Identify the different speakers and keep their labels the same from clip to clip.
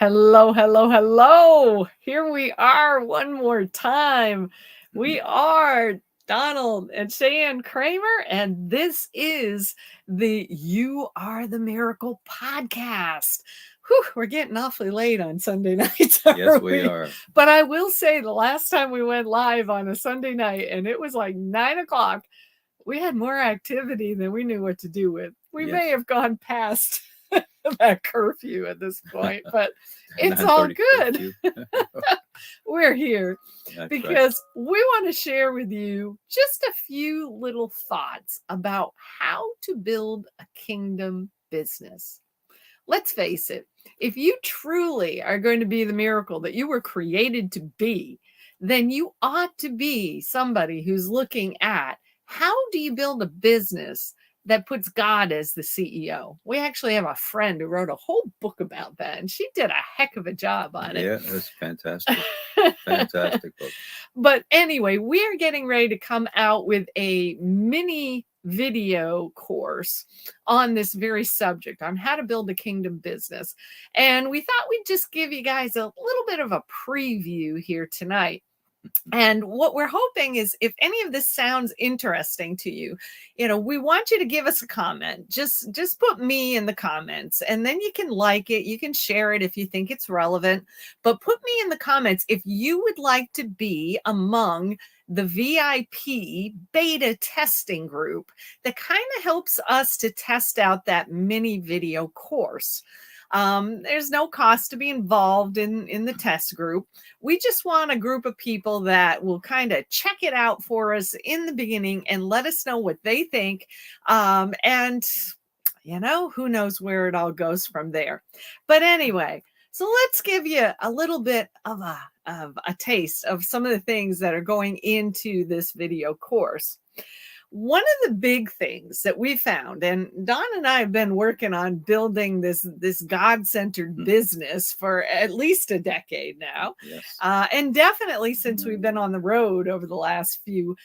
Speaker 1: Hello, hello, hello. Here we are one more time. We are Donald and Cheyenne Kramer, and this is the You Are the Miracle podcast. Whew, we're getting awfully late on Sunday nights.
Speaker 2: Yes, we are.
Speaker 1: But I will say the last time we went live on a Sunday night, and it was like 9 o'clock, we had more activity than we knew what to do with. We may have gone past that curfew at this point, but it's all good. We're here because we want to share with you just a few little thoughts about how to build a kingdom business. Let's face it, if you truly are going to be the miracle that you were created to be, then you ought to be somebody who's looking at how do you build a business that puts God as the CEO. We actually have a friend who wrote a whole book about that, and she did a heck of a job on it.
Speaker 2: Yeah, that's fantastic. Fantastic book.
Speaker 1: But anyway, we are getting ready to come out with a mini video course on this very subject, on how to build a kingdom business. And we thought we'd just give you guys a little bit of a preview here tonight. And what we're hoping is, if any of this sounds interesting to you, we want you to give us a comment. Just put me in the comments, and then you can like it. You can share it if you think it's relevant. But put me in the comments if you would like to be among the VIP beta testing group that kind of helps us to test out that mini video course. There's no cost to be involved in the test group. We just want a group of people that will kind of check it out for us in the beginning and let us know what they think. And who knows where it all goes from there. But anyway, so let's give you a little bit of a taste of some of the things that are going into this video course. One of the big things that we found, and Don and I have been working on building this God-centered business for at least a decade now,
Speaker 2: yes.
Speaker 1: And definitely since we've been on the road over the last few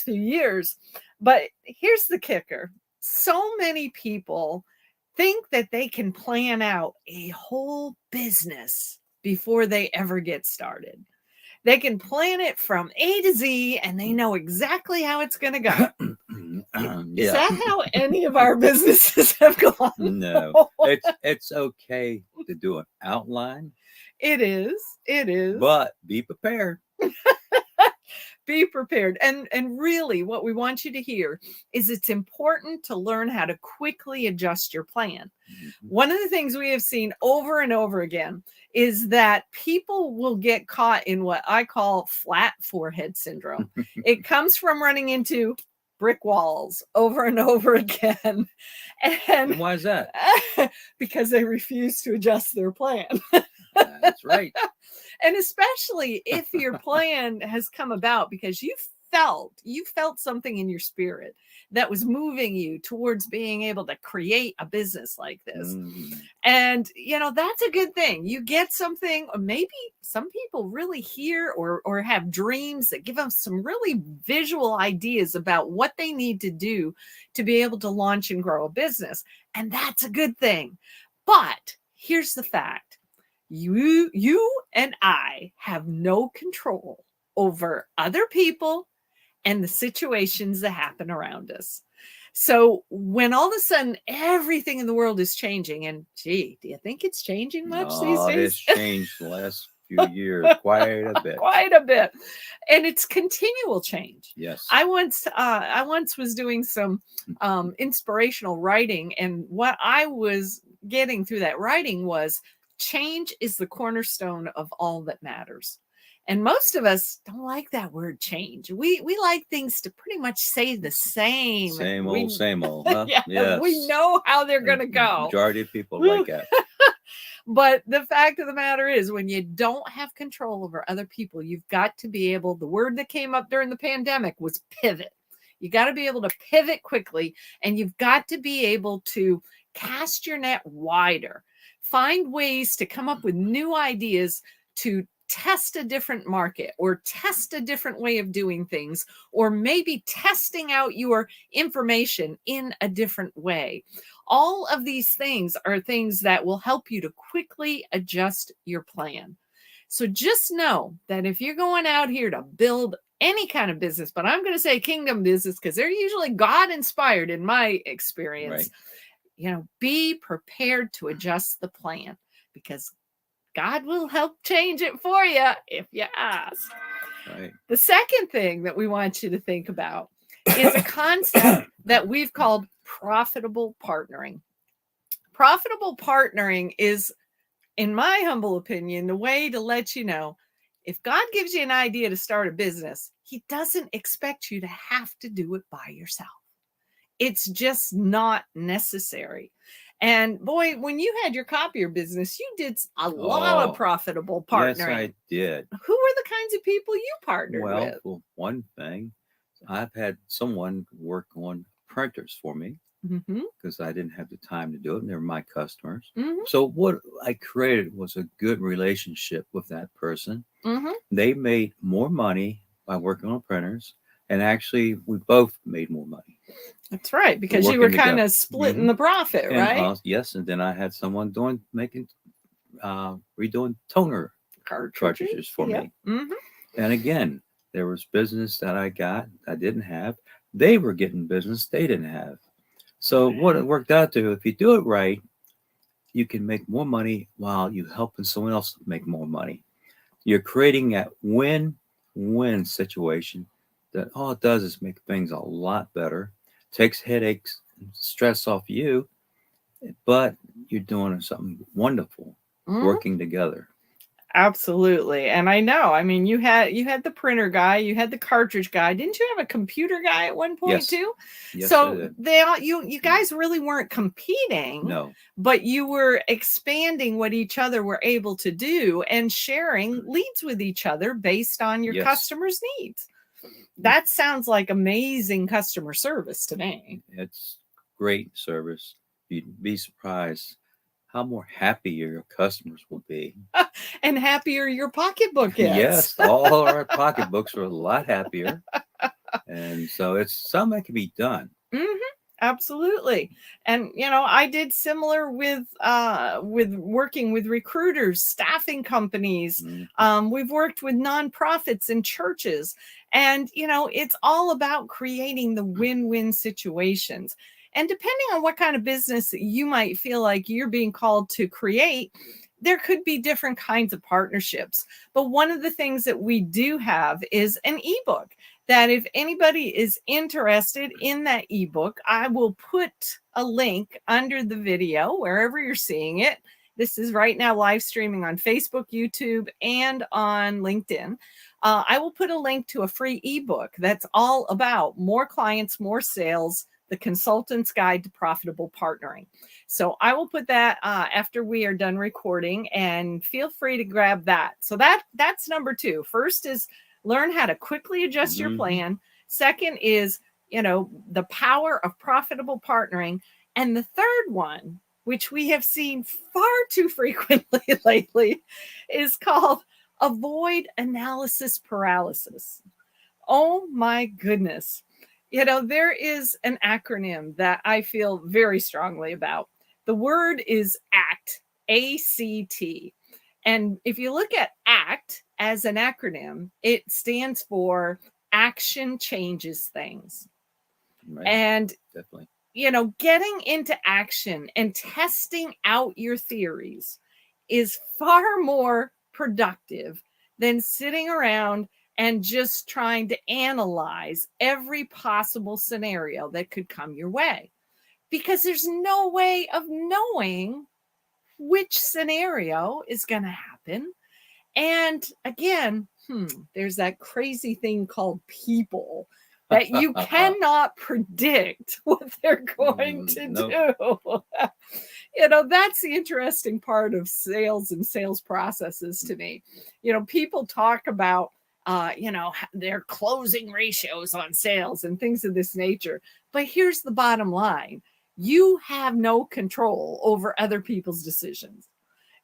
Speaker 1: years. But here's the kicker: so many people think that they can plan out a whole business before they ever get started. They can plan it from A to Z, and they know exactly how it's going to go. Is that how any of our businesses have gone?
Speaker 2: No, it's okay to do an outline.
Speaker 1: It is.
Speaker 2: But be prepared.
Speaker 1: Be prepared. And really what we want you to hear is it's important to learn how to quickly adjust your plan. One of the things we have seen over and over again is that people will get caught in what I call flat forehead syndrome. It comes from running into brick walls over and over again. And
Speaker 2: why is that?
Speaker 1: Because they refuse to adjust their plan.
Speaker 2: That's right.
Speaker 1: And especially if your plan has come about because you felt something in your spirit that was moving you towards being able to create a business like this. And, that's a good thing. You get something, or maybe some people really hear or have dreams that give them some really visual ideas about what they need to do to be able to launch and grow a business. And that's a good thing. But here's the fact. You and I have no control over other people and the situations that happen around us. So when all of a sudden everything in the world is changing, and gee, do you think it's changing much these days?
Speaker 2: It's changed the last few years quite a bit.
Speaker 1: Quite a bit. And it's continual change.
Speaker 2: Yes.
Speaker 1: I once was doing some inspirational writing, and what I was getting through that writing was change is the cornerstone of all that matters. And most of us don't like that word change. We like things to pretty much say the same.
Speaker 2: Same old. Huh?
Speaker 1: Yes. We know how they're going to go.
Speaker 2: Majority of people like that.
Speaker 1: But the fact of the matter is, when you don't have control over other people, you've got to be able, the word that came up during the pandemic was pivot. You got to be able to pivot quickly, and you've got to be able to cast your net wider. Find ways to come up with new ideas to test a different market or test a different way of doing things, or maybe testing out your information in a different way. All of these things are things that will help you to quickly adjust your plan. So just know that if you're going out here to build any kind of business, but I'm going to say kingdom business because they're usually God inspired in my experience,
Speaker 2: Right.
Speaker 1: be prepared to adjust the plan, because God will help change it for you if you ask.
Speaker 2: Right.
Speaker 1: The second thing that we want you to think about is a concept that we've called profitable partnering. Profitable partnering is, in my humble opinion, the way to let you know if God gives you an idea to start a business, he doesn't expect you to have to do it by yourself. It's just not necessary. And boy, when you had your copier business, you did a lot of
Speaker 2: Oh,
Speaker 1: profitable
Speaker 2: yes,
Speaker 1: partnering.
Speaker 2: I did.
Speaker 1: Who were the kinds of people you partnered
Speaker 2: Well,
Speaker 1: with?
Speaker 2: for one thing, I've had someone work on printers for me
Speaker 1: Mm-hmm,
Speaker 2: because I didn't have the time to do it, and they were my customers.
Speaker 1: mm-hmm,
Speaker 2: So what I created was a good relationship with that person.
Speaker 1: mm-hmm.
Speaker 2: They made more money by working on printers, and actually, we both made more money
Speaker 1: That's right, because you were
Speaker 2: working
Speaker 1: kind
Speaker 2: together.
Speaker 1: of splitting
Speaker 2: Mhm.
Speaker 1: the profit,
Speaker 2: And
Speaker 1: right?
Speaker 2: yes, and then I had someone making redoing toner cartridges for
Speaker 1: Yep.
Speaker 2: me.
Speaker 1: Mm-hmm.
Speaker 2: And again, there was business that I got I didn't have. They were getting business they didn't have. So what it worked out to, if you do it right, you can make more money while you helping someone else make more money. You're creating that win-win situation that all it does is make things a lot better, takes headaches and stress off you, but you're doing something wonderful,
Speaker 1: Mm-hmm.
Speaker 2: working together.
Speaker 1: Absolutely. And I know, I mean, you had the printer guy, you had the cartridge guy. Didn't you have a computer guy at one point
Speaker 2: Yes,
Speaker 1: too?
Speaker 2: yes, I
Speaker 1: So
Speaker 2: did.
Speaker 1: they all you guys really weren't competing,
Speaker 2: No,
Speaker 1: but you were expanding what each other were able to do and sharing leads with each other based on your
Speaker 2: yes,
Speaker 1: customers' needs. That sounds like amazing customer service to me.
Speaker 2: it's great service. You'd be surprised how more happy your customers will be.
Speaker 1: And happier your pocketbook gets.
Speaker 2: Yes, all our pocketbooks are a lot happier. And so it's something that can be done.
Speaker 1: Mhm. Absolutely. And I did similar with working with recruiters, staffing companies.
Speaker 2: Mm,
Speaker 1: We've worked with nonprofits and churches. And it's all about creating the win-win situations. And depending on what kind of business that you might feel like you're being called to create, there could be different kinds of partnerships. But one of the things that we do have is an ebook that if anybody is interested in that ebook, I will put a link under the video wherever you're seeing it. This is right now live streaming on Facebook, YouTube, and on LinkedIn. I will put a link to a free ebook that's all about more clients, more sales, the consultant's guide to profitable partnering. So I will put that after we are done recording, and feel free to grab that. So that's number two. First is learn how to quickly adjust your
Speaker 2: mhm.
Speaker 1: plan. Second is, the power of profitable partnering. And the third one, which we have seen far too frequently lately, is called avoid analysis paralysis. Oh my goodness. There is an acronym that I feel very strongly about. The word is ACT, ACT. And if you look at ACT as an acronym, it stands for action changes things.
Speaker 2: Right,
Speaker 1: And,
Speaker 2: definitely.
Speaker 1: getting into action and testing out your theories is far more productive than sitting around and just trying to analyze every possible scenario that could come your way, because there's no way of knowing which scenario is going to happen. And again, there's that crazy thing called people that you cannot predict what they're going to
Speaker 2: Nope.
Speaker 1: do. That's the interesting part of sales and sales processes to me. People talk about, their closing ratios on sales and things of this nature. But here's the bottom line: you have no control over other people's decisions.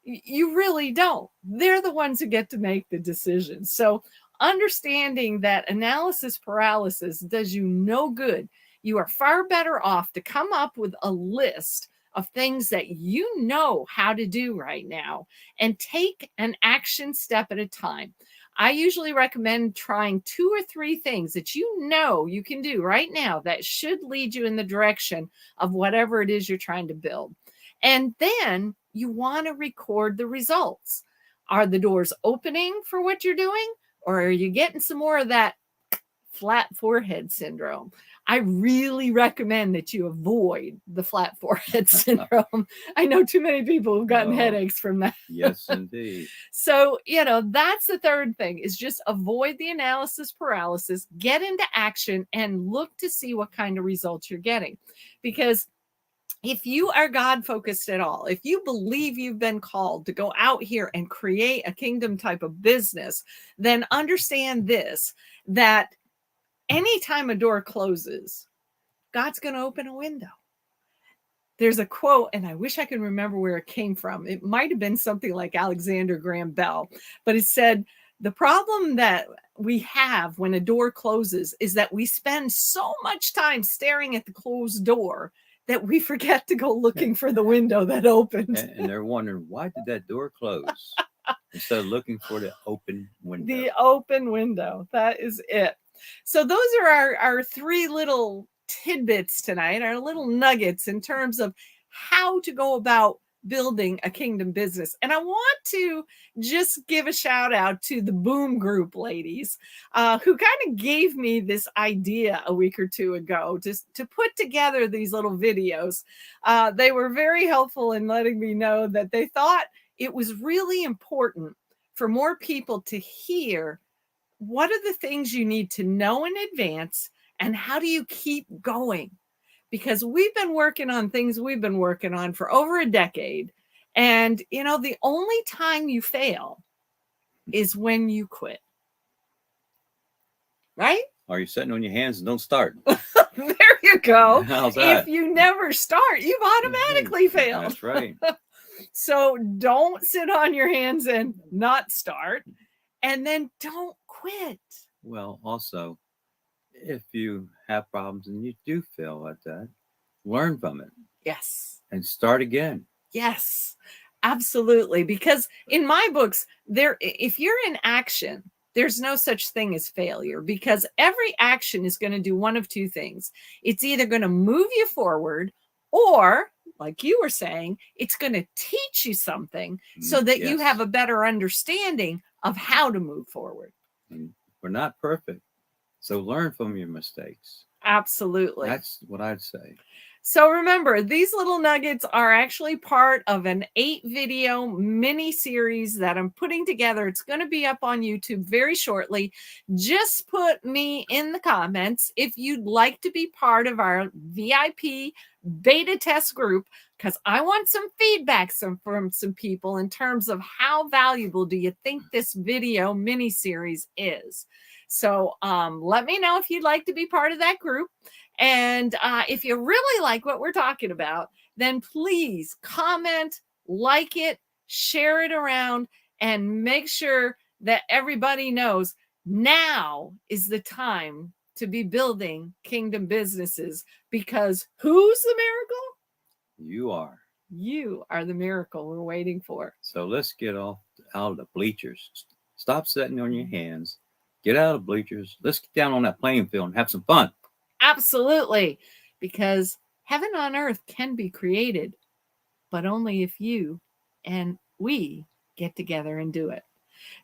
Speaker 1: You really don't. They're the ones who get to make the decisions. So understanding that analysis paralysis does you no good. You are far better off to come up with a list of things that you know how to do right now and take an action step at a time. I usually recommend trying 2 or 3 things that you know you can do right now that should lead you in the direction of whatever it is you're trying to build. And then you want to record the results. Are the doors opening for what you're doing, or are you getting some more of that flat forehead syndrome? I really recommend that you avoid the flat forehead syndrome. I know too many people who've gotten headaches from that.
Speaker 2: Yes, indeed.
Speaker 1: So, that's the third thing, is just avoid the analysis paralysis, get into action, and look to see what kind of results you're getting. Because if you are God focused at all, if you believe you've been called to go out here and create a kingdom type of business, then understand this, that anytime a door closes, God's going to open a window. There's a quote, and I wish I could remember where it came from. It might have been something like Alexander Graham Bell, but it said, the problem that we have when a door closes is that we spend so much time staring at the closed door that we forget to go looking for the window that opened.
Speaker 2: And they're wondering, why did that door close? Instead of looking for the open window.
Speaker 1: The open window. That is it. So those are our 3 little tidbits tonight, our little nuggets in terms of how to go about building a kingdom business. And I want to just give a shout out to the Boom Group ladies who kind of gave me this idea a week or 2 ago just to put together these little videos. They were very helpful in letting me know that they thought it was really important for more people to hear what are the things you need to know in advance and how do you keep going? Because we've been working on things we've been working on for over a decade. And, the only time you fail is when you quit. Right?
Speaker 2: Are you sitting on your hands and don't start?
Speaker 1: There you go.
Speaker 2: How's that?
Speaker 1: If you never start, you've automatically failed.
Speaker 2: That's right.
Speaker 1: So don't sit on your hands and not start. And then don't quit.
Speaker 2: Well, also, if you have problems and you do fail at that, learn from it.
Speaker 1: Yes.
Speaker 2: And start again.
Speaker 1: Yes, absolutely. Because in my books, if you're in action, there's no such thing as failure, because every action is going to do one of 2 things. It's either going to move you forward, or, like you were saying, it's going to teach you something so that you have a better understanding of how to move forward.
Speaker 2: And we're not perfect, so learn from your mistakes.
Speaker 1: Absolutely.
Speaker 2: That's what I'd say.
Speaker 1: So remember, these little nuggets are actually part of an 8-video mini series that I'm putting together. It's going to be up on YouTube very shortly. Just put me in the comments if you'd like to be part of our VIP beta test group, because I want some feedback from some people in terms of how valuable do you think this video mini series is. So let me know if you'd like to be part of that group. And if you really like what we're talking about, then please comment, like it, share it around, and make sure that everybody knows now is the time to be building kingdom businesses, because who's the miracle?
Speaker 2: You are.
Speaker 1: You are the miracle we're waiting for.
Speaker 2: So let's get out of the bleachers. Stop sitting on your hands. Get out of the bleachers. Let's get down on that playing field and have some fun.
Speaker 1: Absolutely. Because heaven on earth can be created, but only if you and we get together and do it.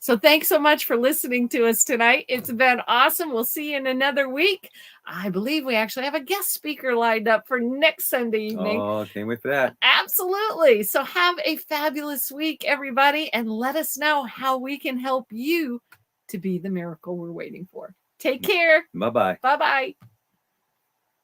Speaker 1: So thanks so much for listening to us tonight. It's been awesome. We'll see you in another week. I believe we actually have a guest speaker lined up for next Sunday evening.
Speaker 2: Oh, can't wait for that.
Speaker 1: Absolutely. So have a fabulous week, everybody, and let us know how we can help you to be the miracle we're waiting for. Take care.
Speaker 2: Bye-bye.
Speaker 1: Bye-bye.